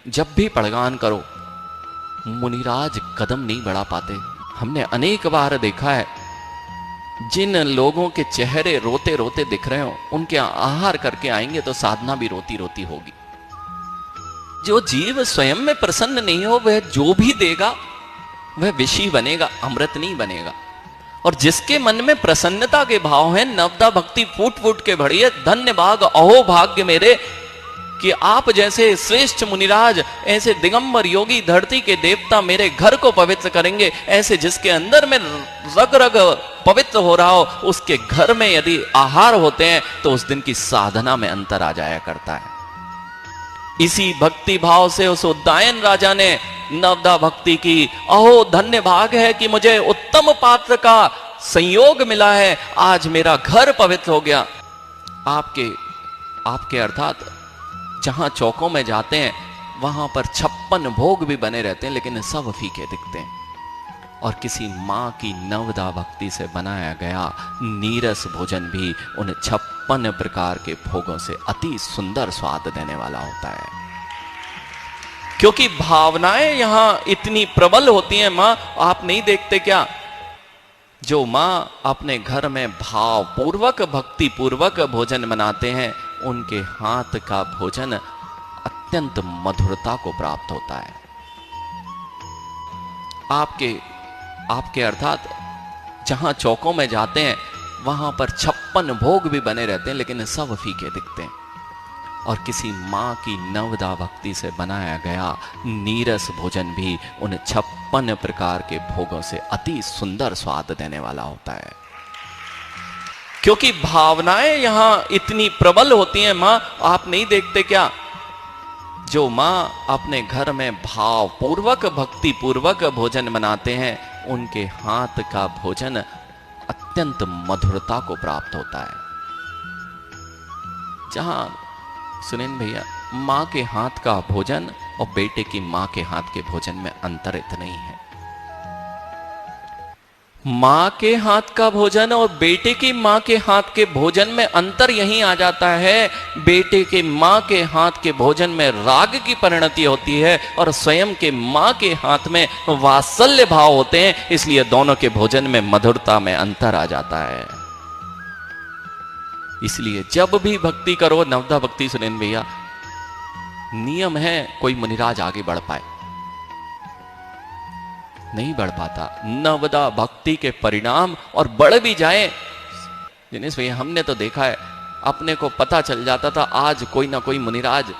जब भी पड़गान करो मुनिराज कदम नहीं बढ़ा पाते। हमने अनेक बार देखा है, जिन लोगों के चेहरे रोते रोते दिख रहे हो उनके आहार करके आएंगे तो साधना भी रोती रोती होगी। जो जीव स्वयं में प्रसन्न नहीं हो वह जो भी देगा वह विषी बनेगा, अमृत नहीं बनेगा। और जिसके मन में प्रसन्नता के भाव हैं, नवदा भक्ति फूट फूट के भरी है, धन्य भाग अहो भाग्य मेरे कि आप जैसे श्रेष्ठ मुनिराज, ऐसे दिगंबर योगी, धरती के देवता मेरे घर को पवित्र करेंगे। ऐसे जिसके अंदर में रग रग पवित्र हो रहा हो, उसके घर में यदि आहार होते हैं तो उस दिन की साधना में अंतर आ जाया करता है। इसी भक्ति भाव से उस उद्दायन राजा ने नवदा भक्ति की। अहो धन्य भाग है कि मुझे उत्तम पात्र का संयोग मिला है, आज मेरा घर पवित्र हो गया। आपके अर्थात जहां चौकों में जाते हैं वहां पर 56 भोग भी बने रहते हैं, लेकिन सब फीके दिखते हैं। और किसी मां की नवदा भक्ति से बनाया गया नीरस भोजन भी उन 56 प्रकार के भोगों से अति सुंदर स्वाद देने वाला होता है। क्योंकि भावनाएं यहां इतनी प्रबल होती हैं। मां आप नहीं देखते क्या, जो मां अपने घर में भाव पूर्वक भक्ति पूर्वक भोजन बनाते हैं उनके हाथ का भोजन अत्यंत मधुरता को प्राप्त होता है। आपके अर्थात जहां चौकों में जाते हैं वहां पर 56 भोग भी बने रहते हैं, लेकिन सब फीके दिखते हैं। और किसी मां की नवदा भक्ति से बनाया गया नीरस भोजन भी उन 56 प्रकार के भोगों से अति सुंदर स्वाद देने वाला होता है। क्योंकि भावनाएं यहां इतनी प्रबल होती हैं। मां आप नहीं देखते क्या, जो मां अपने घर में भाव पूर्वक भक्ति पूर्वक भोजन बनाते हैं उनके हाथ का भोजन अत्यंत मधुरता को प्राप्त होता है। जहां सुनेन भैया, मां के हाथ का भोजन और बेटे की मां के हाथ के भोजन में अंतर इतना ही है। मां के हाथ का भोजन और बेटे की मां के हाथ के भोजन में अंतर यही आ जाता है, बेटे के मां के हाथ के भोजन में राग की परिणति होती है और स्वयं के मां के हाथ में वात्सल्य भाव होते हैं, इसलिए दोनों के भोजन में मधुरता में अंतर आ जाता है। इसलिए जब भी भक्ति करो, नवदा भक्ति सुनेन भैया, नियम है कोई मुनिराज आगे बढ़ पाए, नहीं बढ़ पाता। नवदा भक्ति के परिणाम और बढ़ भी जाए, दिनेश भैया हमने तो देखा है, अपने को पता चल जाता था आज कोई ना कोई मुनिराज,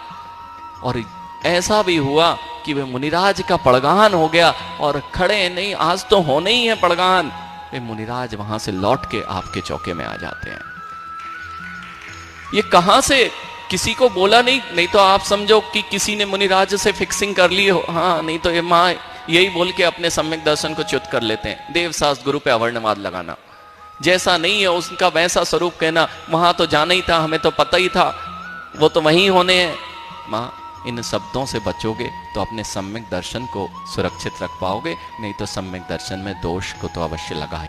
और ऐसा भी हुआ कि वह मुनिराज का पड़गान हो गया और खड़े नहीं, आज तो होने ही है पड़गान, वे मुनिराज वहां से लौट के आपके चौके में आ जाते हैं। ये कहां से, किसी को बोला नहीं तो आप समझो कि किसी ने मुनिराज से फिक्सिंग कर ली हो। हाँ, नहीं तो ये माँ यही बोल के अपने सम्यक दर्शन को च्युत कर लेते हैं। देव शास्त्र गुरु पे अवर्णवाद लगाना, जैसा नहीं है उसका वैसा स्वरूप कहना, वहां तो जाना ही था, हमें तो पता ही था, वो तो वहीं होने हैं। माँ इन शब्दों से बचोगे तो अपने सम्यक दर्शन को सुरक्षित रख पाओगे, नहीं तो सम्यक दर्शन में दोष को तो अवश्य लगा